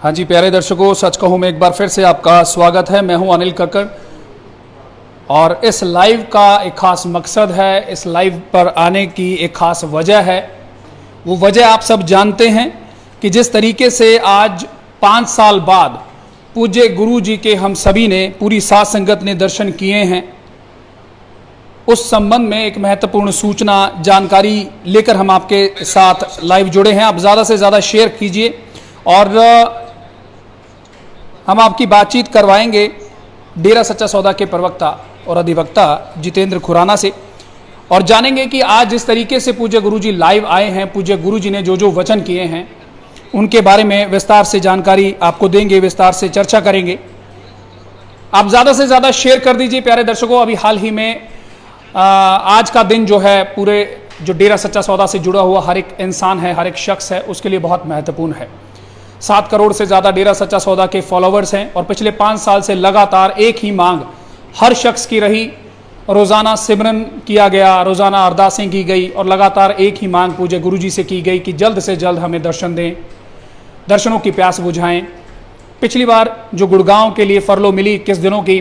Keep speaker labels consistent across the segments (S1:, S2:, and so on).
S1: हाँ जी, प्यारे दर्शकों, सच कहूँ मैं एक बार फिर से आपका स्वागत है। मैं हूँ अनिल कक्कड़ और इस लाइव का एक खास मकसद है, इस लाइव पर आने की एक खास वजह है। वो वजह आप सब जानते हैं कि जिस तरीके से आज 5 साल बाद पूज्य गुरु जी के हम सभी ने, पूरी साध संगत ने दर्शन किए हैं, उस संबंध में एक महत्वपूर्ण सूचना, जानकारी लेकर हम आपके साथ लाइव जुड़े हैं। आप ज़्यादा से ज़्यादा शेयर कीजिए और हम आपकी बातचीत करवाएंगे डेरा सच्चा सौदा के प्रवक्ता और अधिवक्ता जितेंद्र खुराना से, और जानेंगे कि आज जिस तरीके से पूज्य गुरु जी लाइव आए हैं, पूज्य गुरु जी ने जो जो वचन किए हैं उनके बारे में विस्तार से जानकारी आपको देंगे, विस्तार से चर्चा करेंगे। आप ज़्यादा से ज़्यादा शेयर कर दीजिए प्यारे दर्शकों। अभी हाल ही में आज का दिन जो है, पूरे जो डेरा सच्चा सौदा से जुड़ा हुआ हर एक इंसान है, हर एक शख्स है, उसके लिए बहुत महत्वपूर्ण है। 7 करोड़ से ज़्यादा डेरा सच्चा सौदा के फॉलोवर्स हैं और पिछले 5 साल से लगातार एक ही मांग हर शख्स की रही। रोज़ाना सिमरन किया गया, रोज़ाना अरदासें की गई और लगातार एक ही मांग पूज्य गुरु जी से की गई कि जल्द से जल्द हमें दर्शन दें, दर्शनों की प्यास बुझाएं। पिछली बार जो गुड़गांव के लिए फरलो मिली 21 दिनों की,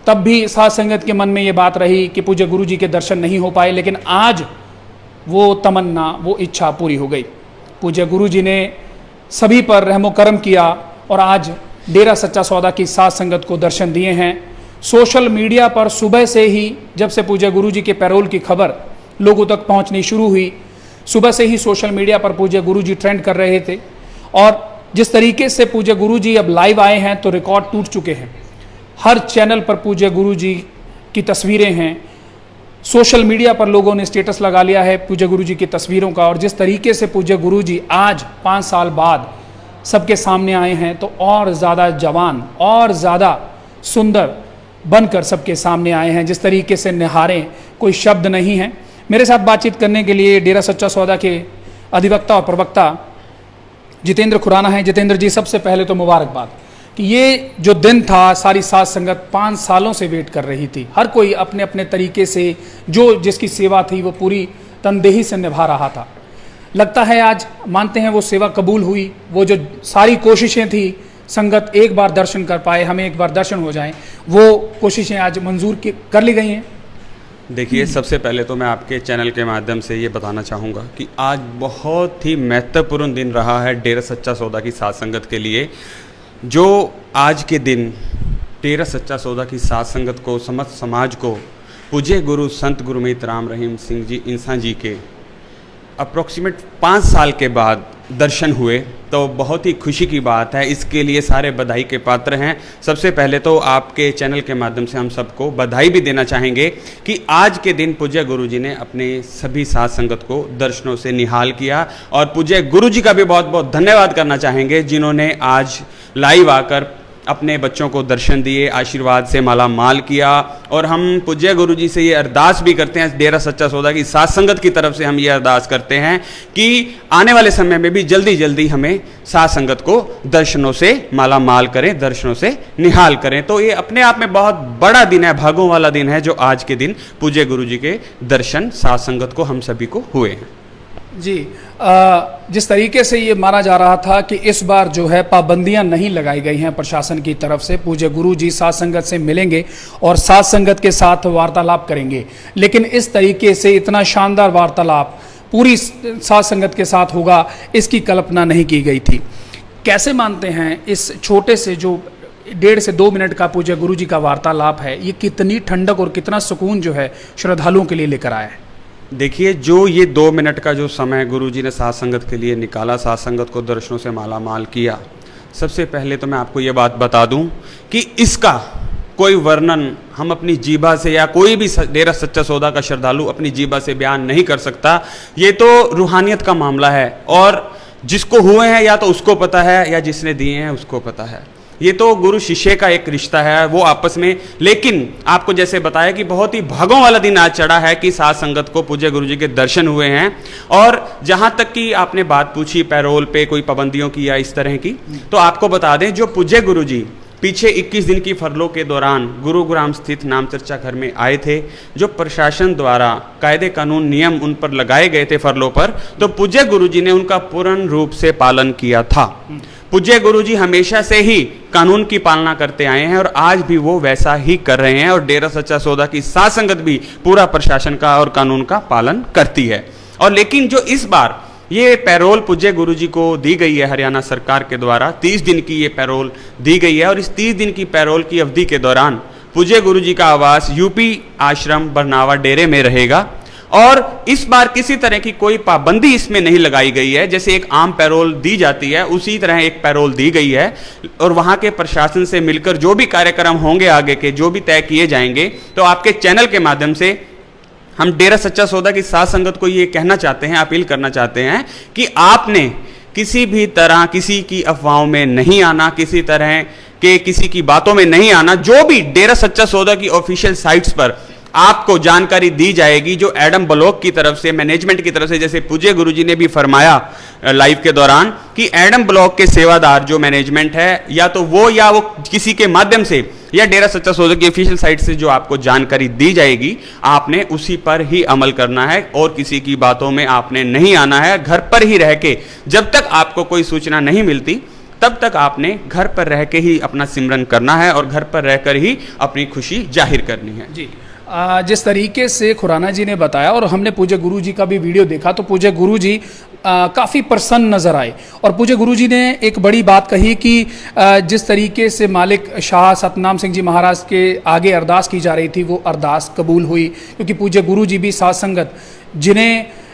S1: तब भी साध संगत के मन में ये बात रही कि पूज्य गुरु जी के दर्शन नहीं हो पाए, लेकिन आज वो तमन्ना, वो इच्छा पूरी हो गई। पूज्य गुरु जी ने सभी पर रहमो करम किया और आज डेरा सच्चा सौदा की साध संगत को दर्शन दिए हैं। सोशल मीडिया पर सुबह से ही, जब से पूज्य गुरु जी के पैरोल की खबर लोगों तक पहुंचनी शुरू हुई, सुबह से ही सोशल मीडिया पर पूज्य गुरु जी ट्रेंड कर रहे थे। और जिस तरीके से पूज्य गुरु जी अब लाइव आए हैं तो रिकॉर्ड टूट चुके हैं। हर चैनल पर पूज्य गुरु जी की तस्वीरें हैं, सोशल मीडिया पर लोगों ने स्टेटस लगा लिया है पूज्य गुरु जी की तस्वीरों का। और जिस तरीके से पूज्य गुरु जी आज 5 साल बाद सबके सामने आए हैं तो और ज़्यादा जवान और ज़्यादा सुंदर बनकर सबके सामने आए हैं। जिस तरीके से निहारें, कोई शब्द नहीं है। मेरे साथ बातचीत करने के लिए डेरा सच्चा सौदा के अधिवक्ता और प्रवक्ता जितेंद्र खुराना हैं। जितेंद्र जी, सबसे पहले तो मुबारकबाद कि ये जो दिन था, सारी साध संगत 5 सालों से वेट कर रही थी। हर कोई अपने अपने तरीके से जो जिसकी सेवा थी वो पूरी तनदेही से निभा रहा था। लगता है आज मानते हैं वो सेवा कबूल हुई। वो जो सारी कोशिशें थी, संगत एक बार दर्शन कर पाए, हमें एक बार दर्शन हो जाएं, वो कोशिशें आज मंजूर कर ली गई हैं।
S2: देखिए, सबसे पहले तो मैं आपके चैनल के माध्यम से ये बताना चाहूँगा कि आज बहुत ही महत्वपूर्ण दिन रहा है डेरा सच्चा सौदा की साध संगत के लिए। जो आज के दिन डेरा सच्चा सौदा की साध संगत को, समस्त समाज को पूज्य गुरु संत गुरमीत राम रहीम सिंह जी इंसान जी के अप्रोक्सीमेट 5 साल के बाद दर्शन हुए, तो बहुत ही खुशी की बात है। इसके लिए सारे बधाई के पात्र हैं। सबसे पहले तो आपके चैनल के माध्यम से हम सबको बधाई भी देना चाहेंगे कि आज के दिन पूज्य गुरु जी ने अपने सभी साध संगत को दर्शनों से निहाल किया। और पूज्य गुरु जी का भी बहुत बहुत धन्यवाद करना चाहेंगे, जिन्होंने आज लाइव आकर अपने बच्चों को दर्शन दिए, आशीर्वाद से माला माल किया। और हम पूज्य गुरु जी से ये अरदास भी करते हैं, डेरा सच्चा सौदा की साध संगत की तरफ से हम ये अरदास करते हैं कि आने वाले समय में भी जल्दी जल्दी हमें साध संगत को दर्शनों से माला माल करें, दर्शनों से निहाल करें। तो ये अपने आप में बहुत बड़ा दिन है, भागों वाला दिन है, जो आज के दिन पूज्य गुरु जी के दर्शन साध संगत को हम सभी को हुए हैं।
S1: जी, जिस तरीके से ये माना जा रहा था कि इस बार जो है पाबंदियां नहीं लगाई गई हैं प्रशासन की तरफ से, पूज्य गुरु जी साध संगत से मिलेंगे और साध संगत के साथ वार्तालाप करेंगे, लेकिन इस तरीके से इतना शानदार वार्तालाप पूरी साध संगत के साथ होगा, इसकी कल्पना नहीं की गई थी। कैसे मानते हैं इस छोटे से जो 1.5 से 2 मिनट का पूज्य गुरु जी का वार्तालाप है, ये कितनी ठंडक और कितना सुकून जो है श्रद्धालुओं के लिए लेकर आया है?
S2: देखिए, जो ये 2 मिनट का जो समय गुरु जी ने साध संगत के लिए निकाला, साध संगत को दर्शनों से माला माल किया, सबसे पहले तो मैं आपको ये बात बता दूं कि इसका कोई वर्णन हम अपनी जीभा से, या कोई भी डेरा सच्चा सौदा का श्रद्धालु अपनी जीभा से बयान नहीं कर सकता। ये तो रूहानियत का मामला है और जिसको हुए हैं या तो उसको पता है या जिसने दिए हैं उसको पता है। ये तो गुरु शिष्य का एक रिश्ता है, वो आपस में। लेकिन आपको जैसे बताया कि बहुत ही भागों वाला दिन आज चढ़ा है कि साध संगत को पूज्य गुरु जी के दर्शन हुए हैं। और जहाँ तक कि आपने बात पूछी पैरोल पे कोई पाबंदियों की या इस तरह की, तो आपको बता दें जो पूज्य गुरु जी पीछे 21 दिन की फरलो के दौरान गुरुग्राम स्थित नाम चर्चा घर में आए थे, जो प्रशासन द्वारा कायदे कानून नियम उन पर लगाए गए थे फरलो पर, तो पूज्य गुरु जी ने उनका पूर्ण रूप से पालन किया था। पूज्य गुरुजी हमेशा से ही कानून की पालना करते आए हैं और आज भी वो वैसा ही कर रहे हैं और डेरा सच्चा सौदा की साध संगत भी पूरा प्रशासन का और कानून का पालन करती है। और लेकिन जो इस बार ये पैरोल पूज्य गुरुजी को दी गई है हरियाणा सरकार के द्वारा, 30 दिन की ये पैरोल दी गई है और इस 30 दिन की पैरोल की अवधि के दौरान पूज्य गुरुजी का आवास यूपी आश्रम बरनावा डेरे में रहेगा और इस बार किसी तरह की कोई पाबंदी इसमें नहीं लगाई गई है। जैसे एक आम पैरोल दी जाती है उसी तरह एक पैरोल दी गई है और वहां के प्रशासन से मिलकर जो भी कार्यक्रम होंगे आगे के जो भी तय किए जाएंगे, तो आपके चैनल के माध्यम से हम डेरा सच्चा सौदा की साध संगत को ये कहना चाहते हैं, अपील करना चाहते हैं कि आपने किसी भी तरह किसी की अफवाहों में नहीं आना, किसी तरह के किसी की बातों में नहीं आना। जो भी डेरा सच्चा सौदा की ऑफिशियल साइट्स पर आपको जानकारी दी जाएगी, जो एडम ब्लॉक की तरफ से, मैनेजमेंट की तरफ से, जैसे पूज्य गुरुजी ने भी फरमाया लाइव के दौरान कि एडम ब्लॉक के सेवादार जो मैनेजमेंट है या तो वो या वो किसी के माध्यम से या डेरा सच्चा सौदा की ऑफिशियल साइट से जो आपको जानकारी दी जाएगी, आपने उसी पर ही अमल करना है और किसी की बातों में आपने नहीं आना है। घर पर ही रह के जब तक आपको कोई सूचना नहीं मिलती तब तक आपने घर पर रह के ही अपना सिमरन करना है और घर पर रहकर ही अपनी खुशी जाहिर करनी है।
S1: जी, जिस तरीके से खुराना जी ने बताया और हमने पूज्य गुरु जी का भी वीडियो देखा तो पूज्य गुरु जी काफ़ी प्रसन्न नज़र आए और पूज्य गुरु जी ने एक बड़ी बात कही कि जिस तरीके से मालिक शाह सतनाम सिंह जी महाराज के आगे अरदास की जा रही थी वो अरदास कबूल हुई, क्योंकि पूज्य गुरु जी भी साध संगत जिन्हें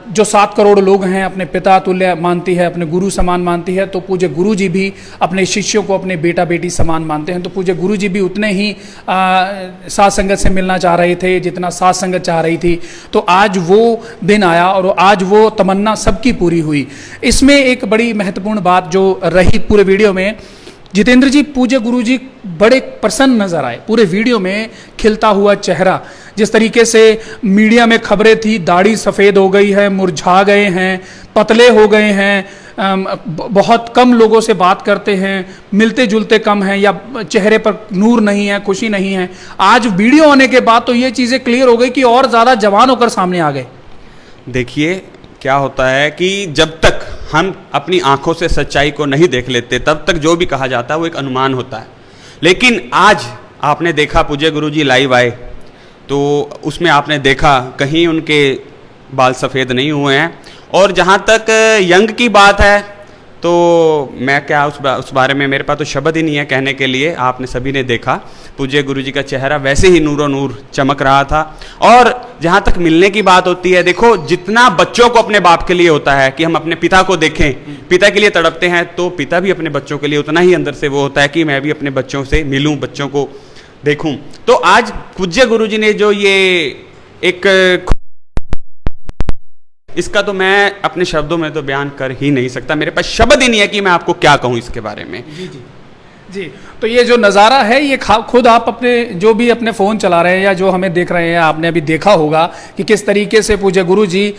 S1: जो 7 करोड़ लोग हैं अपने पिता तुल्य मानती है, अपने गुरु समान मानती है, तो पूज्य गुरु जी भी अपने शिष्यों को अपने बेटा बेटी समान मानते हैं। तो पूज्य गुरु जी भी उतने ही साध संगत से मिलना चाह रहे थे जितना साध संगत चाह रही थी। तो आज वो दिन आया और आज वो तमन्ना सबकी पूरी हुई। इसमें एक बड़ी महत्वपूर्ण बात जो रही पूरे वीडियो में, जितेंद्र जी पूज्य गुरु जी बड़े प्रसन्न नजर आए पूरे वीडियो में, खिलता हुआ चेहरा। जिस तरीके से मीडिया में खबरें थी दाढ़ी सफ़ेद हो गई है, मुरझा गए हैं, पतले हो गए हैं, बहुत कम लोगों से बात करते हैं, मिलते जुलते कम हैं या चेहरे पर नूर नहीं है, खुशी नहीं है, आज वीडियो आने के बाद तो ये चीज़ें क्लियर हो गई कि और ज़्यादा जवान होकर सामने आ गए।
S2: देखिए क्या होता है कि जब तक हम अपनी आंखों से सच्चाई को नहीं देख लेते तब तक जो भी कहा जाता है वो एक अनुमान होता है। लेकिन आज आपने देखा पूज्य गुरुजी लाइव आए तो उसमें आपने देखा कहीं उनके बाल सफ़ेद नहीं हुए हैं। और जहाँ तक यंग की बात है तो मैं क्या उस बारे में मेरे पास तो शब्द ही नहीं है कहने के लिए। आपने सभी ने देखा पूज्य गुरुजी का चेहरा वैसे ही नूरो नूर चमक रहा था। और जहाँ तक मिलने की बात होती है, देखो जितना बच्चों को अपने बाप के लिए होता है कि हम अपने पिता को देखें, पिता के लिए तड़पते हैं, तो पिता भी अपने बच्चों के लिए उतना ही अंदर से वो होता है कि मैं भी अपने बच्चों से मिलूं, बच्चों को देखूं। तो आज पूज्य गुरुजी ने जो ये एक, इसका तो मैं अपने शब्दों में तो बयान कर ही नहीं सकता, मेरे पास शब्द ही नहीं है कि मैं आपको क्या कहूं इसके बारे में।
S1: जी, तो ये जो नज़ारा है ये खुद आप अपने जो भी अपने फ़ोन चला रहे हैं या जो हमें देख रहे हैं, आपने अभी देखा होगा कि किस तरीके से पूज्य गुरु जी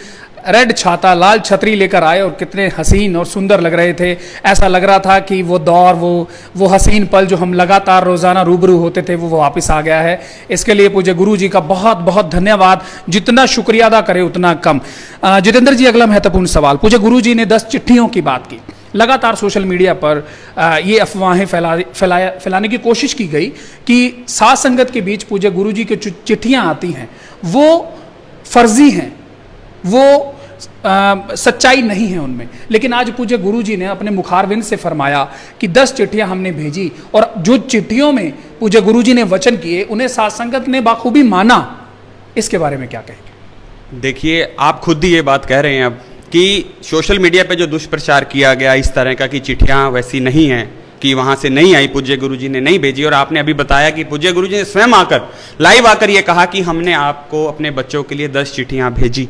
S1: रेड छाता लाल छतरी लेकर आए और कितने हसीन और सुंदर लग रहे थे। ऐसा लग रहा था कि वो दौर वो हसीन पल जो हम लगातार रोज़ाना रूबरू होते थे वो वापस आ गया है। इसके लिए पूज्य गुरु जी का बहुत बहुत धन्यवाद, जितना शुक्रिया अदा करे उतना कम। जितेंद्र जी, अगला महत्वपूर्ण सवाल, पूज्य गुरु जी ने 10 चिट्ठियों की बात की। लगातार सोशल मीडिया पर ये अफवाहें फैलाने की कोशिश की गई कि साध संगत के बीच पूज्य गुरु जी की चिट्ठियाँ आती हैं वो फर्जी हैं, वो सच्चाई नहीं है उनमें। लेकिन आज पूज्य गुरु जी ने अपने मुखारविंद से फरमाया कि 10 चिट्ठियां हमने भेजी और जो चिट्ठियों में पूज्य गुरु जी ने वचन किए उन्हें साध संगत ने बाखूबी माना। इसके बारे में क्या कहेंगे?
S2: देखिए आप खुद ही ये बात कह रहे हैं अब कि सोशल मीडिया पे जो दुष्प्रचार किया गया इस तरह का कि चिट्ठियां वैसी नहीं हैं, कि वहाँ से नहीं आई, पूज्य गुरुजी ने नहीं भेजी। और आपने अभी बताया कि पूज्य गुरुजी ने स्वयं आकर लाइव आकर ये कहा कि हमने आपको अपने बच्चों के लिए 10 चिट्ठियाँ भेजी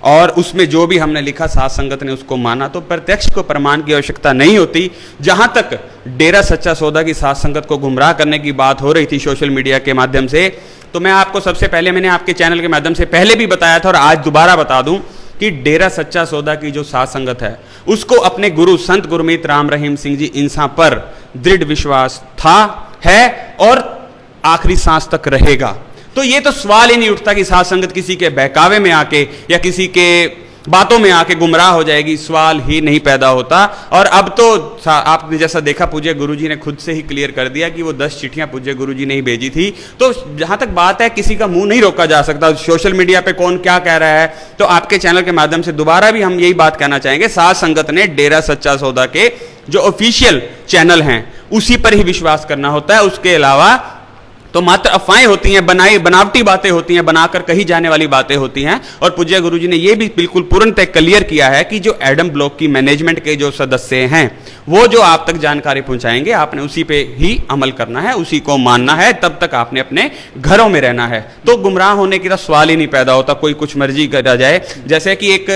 S2: और उसमें जो भी हमने लिखा साध संगत ने उसको माना। तो प्रत्यक्ष को प्रमाण की आवश्यकता नहीं होती। जहाँ तक डेरा सच्चा सौदा की साध संगत को गुमराह करने की बात हो रही थी सोशल मीडिया के माध्यम से, तो मैं आपको सबसे पहले मैंने आपके चैनल के माध्यम से पहले भी बताया था और आज दोबारा बता दूं कि डेरा सच्चा सौदा की जो साध संगत है उसको अपने गुरु संत गुरमीत राम रहीम सिंह जी इंसा पर दृढ़ विश्वास था, है और आखिरी सांस तक रहेगा। तो ये तो सवाल ही नहीं उठता कि साध संगत किसी के बहकावे में आके या किसी के बातों में आके गुमराह हो जाएगी, सवाल ही नहीं पैदा होता। और अब तो आपने जैसा देखा पूज्य गुरुजी ने खुद से ही क्लियर कर दिया कि वो 10 चिट्ठियां पूज्य गुरुजी ने ही भेजी थी। तो जहां तक बात है, किसी का मुंह नहीं रोका जा सकता। सोशल मीडिया पे कौन क्या कह रहा है, तो आपके चैनल के माध्यम से दोबारा भी हम यही बात कहना चाहेंगे, साध संगत ने डेरा सच्चा सौदा के जो ऑफिशियल चैनल हैं उसी पर ही विश्वास करना होता है। उसके अलावा तो मात्र अफवाहें होती हैं, बनावटी बातें होती हैं, बनाकर कही जाने वाली बातें होती हैं। और पूज्य गुरुजी ने यह भी बिल्कुल पूर्णतः क्लियर किया है कि जो एडम ब्लॉक की मैनेजमेंट के जो सदस्य हैं वो जो आप तक जानकारी पहुंचाएंगे, आपने उसी पे ही अमल करना है, उसी को मानना है, तब तक आपने अपने घरों में रहना है। तो गुमराह होने की तो सवाल ही नहीं पैदा होता, कोई कुछ मर्जी करा जाए। जैसे कि एक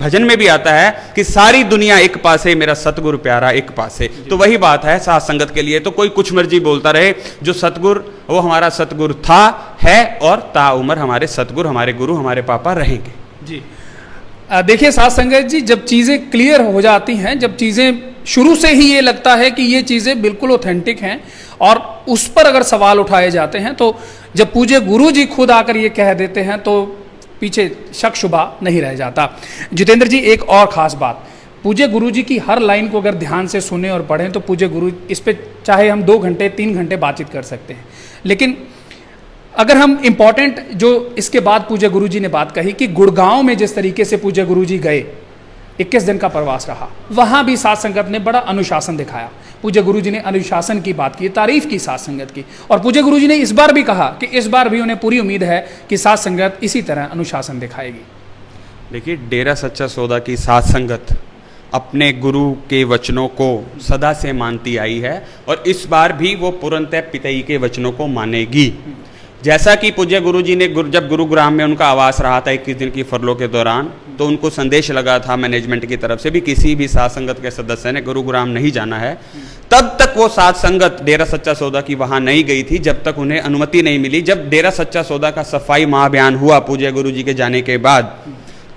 S2: भजन में भी आता है कि सारी दुनिया एक पासे, मेरा सतगुरु प्यारा एक पासे। तो वही बात है साध संगत के लिए, तो कोई कुछ मर्जी बोलता रहे, जो सतगुरु वो हमारा सतगुरु था, है और ताउम्र हमारे सतगुरु, हमारे गुरु, हमारे पापा रहेंगे।
S1: जी देखिए साध संगत जी, जब चीज़ें क्लियर हो जाती हैं, जब चीज़ें शुरू से ही ये लगता है कि ये चीज़ें बिल्कुल ऑथेंटिक हैं और उस पर अगर सवाल उठाए जाते हैं, तो जब पूज्य गुरु जी खुद आकर ये कह देते हैं तो पीछे शक शुबा नहीं रह जाता। जितेंद्र जी, एक और ख़ास बात, पूज्य गुरु जी की हर लाइन को अगर ध्यान से सुने और पढ़ें तो पूज्य गुरु इस पे चाहे हम 2 घंटे 3 घंटे बातचीत कर सकते हैं। लेकिन अगर हम इम्पॉर्टेंट जो इसके बाद पूज्य गुरु जी ने बात कही कि गुड़गांव में जिस तरीके से पूज्य गुरु जी गए, 21 दिन का प्रवास रहा, वहाँ भी साध संगत ने बड़ा अनुशासन दिखाया। पूज्य गुरु जी ने अनुशासन की बात की, तारीफ की साध संगत की, और पूज्य गुरु जी ने इस बार भी कहा कि इस बार भी उन्हें पूरी उम्मीद है कि साध संगत इसी तरह अनुशासन दिखाएगी।
S2: देखिए, डेरा सच्चा सौदा की साध संगत अपने गुरु के वचनों को सदा से मानती आई है और इस बार भी वो पूर्णतः पितई के वचनों को मानेगी। जैसा कि पूज्य गुरु जी ने जब गुरुग्राम में उनका आवास रहा था 21 दिन की फरलो के दौरान, तो उनको संदेश लगा था मैनेजमेंट की तरफ से भी किसी भी साध संगत के सदस्य ने गुरुग्राम नहीं जाना है। तब तक वो साध संगत डेरा सच्चा सौदा की वहां नहीं गई थी जब तक उन्हें अनुमति नहीं मिली। जब डेरा सच्चा सौदा का सफाई महाअभियान हुआ पूज्य गुरु जी के जाने के बाद,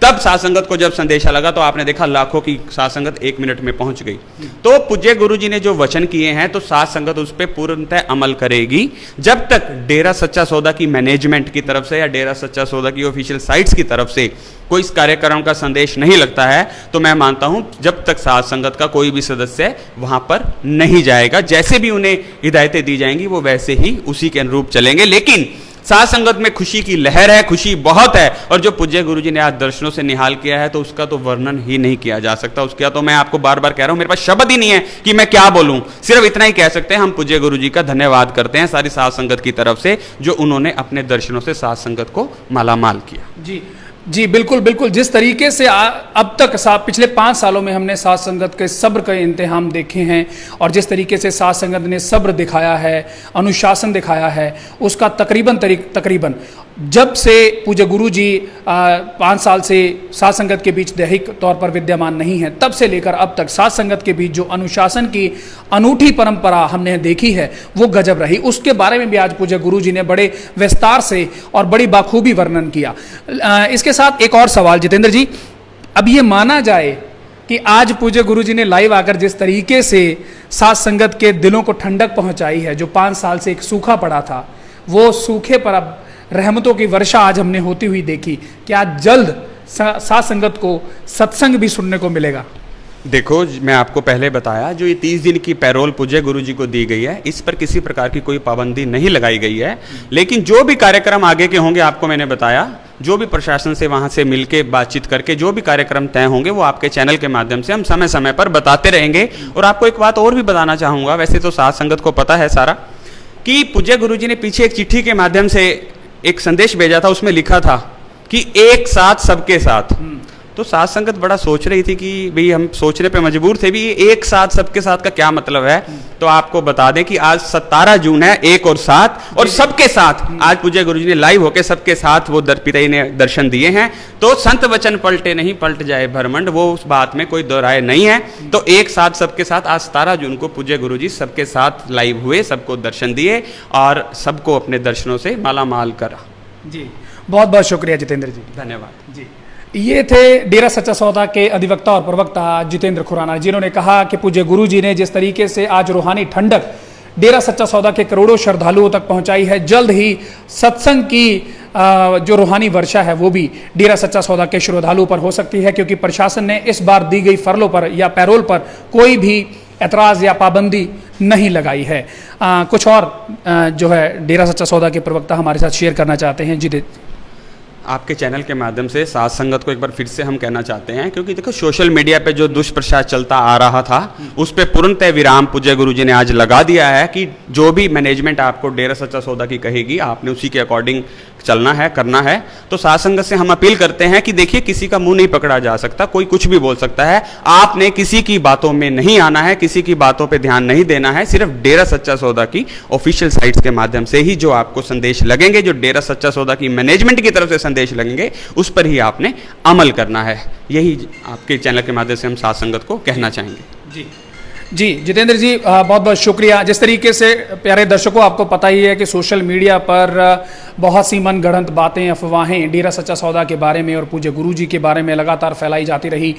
S2: तब साध संगत को जब संदेशा लगा तो आपने देखा लाखों की साध संगत 1 मिनट में पहुंच गई। तो पूज्य गुरु जी ने जो वचन किए हैं तो साध संगत उस पर पूर्णतः अमल करेगी। जब तक डेरा सच्चा सौदा की मैनेजमेंट की तरफ से या डेरा सच्चा सौदा की ऑफिशियल साइट्स की तरफ से कोई इस कार्यक्रम का संदेश नहीं लगता है, तो मैं मानता हूं जब तक साध संगत का कोई भी सदस्य वहां पर नहीं जाएगा, जैसे भी उन्हें हिदायतें दी जाएंगी वो वैसे ही उसी के अनुरूप चलेंगे। लेकिन साध संगत में खुशी की लहर है, खुशी बहुत है, और जो पूज्य गुरु जी ने आज दर्शनों से निहाल किया है तो उसका तो वर्णन ही नहीं किया जा सकता। उसका तो मैं आपको बार बार कह रहा हूं, मेरे पास शब्द ही नहीं है कि मैं क्या बोलूं। सिर्फ इतना ही कह सकते हैं, हम पूज्य गुरु जी का धन्यवाद करते हैं सारी साध संगत की तरफ से, जो उन्होंने अपने दर्शनों से साध संगत को मालामाल किया।
S1: जी जी, बिल्कुल बिल्कुल। जिस तरीके से अब तक पिछले 5 सालों में हमने साध संगत के सब्र के इंतहाम देखे हैं और जिस तरीके से साध संगत ने सब्र दिखाया है, अनुशासन दिखाया है, उसका तकरीबन जब से पूज्य गुरु जी 5 साल से साध संगत के बीच दैहिक तौर पर विद्यमान नहीं है, तब से लेकर अब तक साध संगत के बीच जो अनुशासन की अनूठी परंपरा हमने देखी है वो गजब रही। उसके बारे में भी आज पूज्य गुरु जी ने बड़े विस्तार से और बड़ी बाखूबी वर्णन किया। इसके साथ एक और सवाल जितेंद्र जी, अब ये माना जाए कि आज पूज्य गुरु जी ने लाइव आकर जिस तरीके से साध संगत के दिलों को ठंडक पहुंचाई है, जो 5 साल से एक सूखा पड़ा था, वो सूखे पर अब रहमतों की वर्षा आज हमने होती हुई देखी। क्या जल्द साध संगत को सत्संग भी सुनने को मिलेगा?
S2: देखो, मैं आपको पहले बताया, जो ये 30 दिन की पैरोल पूज्य गुरु जी को दी गई है, इस पर किसी प्रकार की कोई पाबंदी नहीं लगाई गई है। लेकिन जो भी कार्यक्रम आगे के होंगे, आपको मैंने बताया, जो भी प्रशासन से वहां से मिलके बातचीत करके जो भी कार्यक्रम तय होंगे वो आपके चैनल के माध्यम से हम समय समय पर बताते रहेंगे। और आपको एक बात और भी बताना चाहूँगा, वैसे तो साध संगत को पता है सारा, कि पूज्य गुरु जी ने पीछे एक चिट्ठी के माध्यम से एक संदेश भेजा था, उसमें लिखा था कि एक साथ सबके साथ। तो साध संगत बड़ा सोच रही थी कि भाई हम सोचने पे मजबूर थे भी एक साथ सबके साथ का क्या मतलब है। तो आपको बता दें कि आज 17 जून है, 1 और 7 और सबके साथ आज पूज्य गुरु जी ने लाइव होकर सबके साथ वो पितई ने दर्शन दिए हैं। तो संत वचन पलटे नहीं पलट जाए भरमंड, वो उस बात में कोई दो राय नहीं है। तो एक साथ सबके साथ आज 17 जून को पूज्य गुरु जी सबके साथ लाइव हुए, सबको दर्शन दिए और सबको अपने दर्शनों से मालामाल करा।
S1: जी, बहुत बहुत शुक्रिया जितेंद्र जी,
S2: धन्यवाद
S1: जी। ये थे डेरा सच्चा सौदा के अधिवक्ता और प्रवक्ता जितेंद्र खुराना, जिन्होंने कहा कि पूज्य गुरु जी ने जिस तरीके से आज रूहानी ठंडक डेरा सच्चा सौदा के करोड़ों श्रद्धालुओं तक पहुंचाई है। जल्द ही सत्संग की जो रूहानी वर्षा है वो भी डेरा सच्चा सौदा के श्रद्धालुओं पर हो सकती है, क्योंकि प्रशासन ने इस बार दी गई फरलों पर या पैरोल पर कोई भी एतराज़ या पाबंदी नहीं लगाई है। कुछ और जो है डेरा सच्चा सौदा के प्रवक्ता हमारे साथ शेयर करना चाहते हैं। जी
S2: आपके चैनल के माध्यम से साथ संगत को एक बार फिर से हम कहना चाहते हैं, क्योंकि देखो सोशल मीडिया पे जो दुष्प्रचार चलता आ रहा था उस पे पूर्णतः विराम पूज्य गुरु जी ने आज लगा दिया है कि जो भी मैनेजमेंट आपको डेरा सच्चा सौदा की कहेगी आपने उसी के अकॉर्डिंग चलना है, करना है। तो साथ संगत से हम अपील करते हैं कि देखिए, किसी का मुंह नहीं पकड़ा जा सकता, कोई कुछ भी बोल सकता है। आपने किसी की बातों में नहीं आना है, किसी की बातों पे ध्यान नहीं देना है। सिर्फ डेरा सच्चा सौदा की ऑफिशियल साइट्स के माध्यम से ही जो आपको संदेश लगेंगे, जो डेरा सच्चा सौदा की मैनेजमेंट की तरफ से संदेश लगेंगे, उस पर ही आपने अमल करना है। यही आपके चैनल के माध्यम से हम साथ संगत को कहना चाहेंगे।
S1: जी जितेंद्र जी, बहुत बहुत शुक्रिया। जिस तरीके से प्यारे दर्शकों, आपको पता ही है कि सोशल मीडिया पर बहुत सी मनगढ़ंत बातें, अफवाहें डेरा सच्चा सौदा के बारे में और पूज्य गुरु जी के बारे में लगातार फैलाई जाती रही।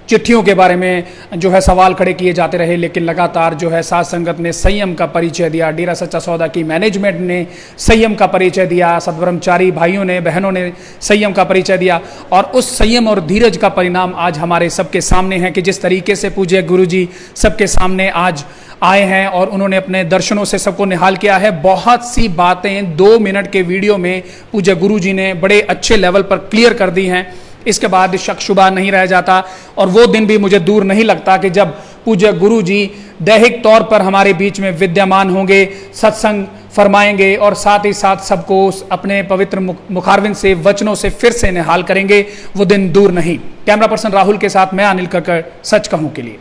S1: चिट्ठियों के बारे में जो है सवाल खड़े किए जाते रहे, लेकिन लगातार जो है साध संगत ने संयम का परिचय दिया, डेरा सच्चा सौदा की मैनेजमेंट ने संयम का परिचय दिया, सद्ब्रह्मचारी भाइयों ने, बहनों ने संयम का परिचय दिया। और उस संयम और धीरज का परिणाम आज हमारे सबके सामने है कि जिस तरीके से पूज्य गुरु जी सबके सामने आज आए हैं और उन्होंने अपने दर्शनों से सबको निहाल किया है। बहुत सी बातें 2 मिनट के वीडियो में पूज्य गुरु जी ने बड़े अच्छे लेवल पर क्लियर कर दी हैं। इसके बाद शक शुबा नहीं रह जाता, और वो दिन भी मुझे दूर नहीं लगता कि जब पूज्य गुरु जी दैहिक तौर पर हमारे बीच में विद्यमान होंगे, सत्संग फरमाएंगे और साथ ही साथ सबको अपने पवित्र मुखारविंद से, वचनों से फिर से निहाल करेंगे। वो दिन दूर नहीं। कैमरा पर्सन राहुल के साथ मैं अनिल कक्कड़, सच कहूं के लिए।